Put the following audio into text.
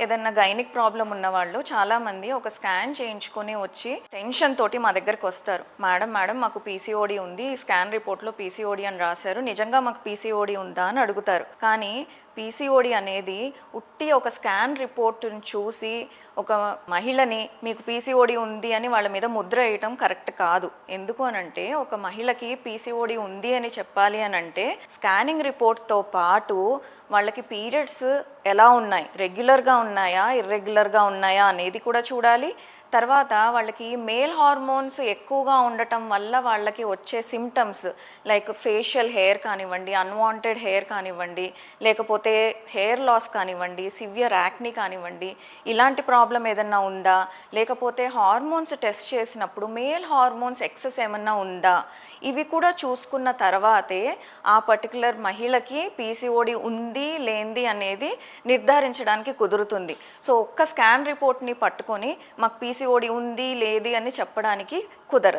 ఏదన్నా gynaec problem ఉన్న వాళ్ళు చాలామంది ఒక స్కాన్ చేయించుకొని వచ్చి టెన్షన్ తోటి మా దగ్గరికి వస్తారు. మేడం మాకు పీసీఓడి ఉంది, ఈ స్కాన్ రిపోర్ట్లో పీసీఓడి అని రాశారు, నిజంగా మాకు పీసీఓడి ఉందా అని అడుగుతారు. కానీ పీసీఓడి అనేది ఉట్టి ఒక స్కాన్ రిపోర్టును చూసి ఒక మహిళని మీకు పీసీఓడి ఉంది అని వాళ్ళ మీద ముద్ర వేయటం కరెక్ట్ కాదు. ఎందుకు అనంటే ఒక మహిళకి పీసీఓడి ఉంది అని చెప్పాలి అని అంటే స్కానింగ్ రిపోర్ట్తో పాటు వాళ్ళకి పీరియడ్స్ ఎలా ఉన్నాయి, రెగ్యులర్గా ఉన్నాయా ఇర్రెగ్యులర్గా ఉన్నాయా అనేది కూడా చూడాలి. తర్వాత వాళ్ళకి మేల్ హార్మోన్స్ ఎక్కువగా ఉండటం వల్ల వాళ్ళకి వచ్చే సిమ్టమ్స్ లైక్ ఫేషియల్ హెయిర్ కానివ్వండి, అన్వాంటెడ్ హెయిర్ కానివ్వండి, లేకపోతే హెయిర్ లాస్ కానివ్వండి, సివియర్ యాక్ని కానివ్వండి, ఇలాంటి ప్రాబ్లం ఏదన్నా ఉందా, లేకపోతే హార్మోన్స్ టెస్ట్ చేసినప్పుడు మేల్ హార్మోన్స్ ఎక్సెస్ ఏమన్నా ఉందా, ఇవి కూడా చూసుకున్న తర్వాతే ఆ పర్టికులర్ మహిళకి పీసీఓడి ఉంది లేనిది అనేది నిర్ధారించడానికి కుదురుతుంది. సో ఒక్క స్కాన్ రిపోర్ట్ని పట్టుకొని మాకు పీసీఓడి ఉంది లేది అని చెప్పడానికి కుదరదు.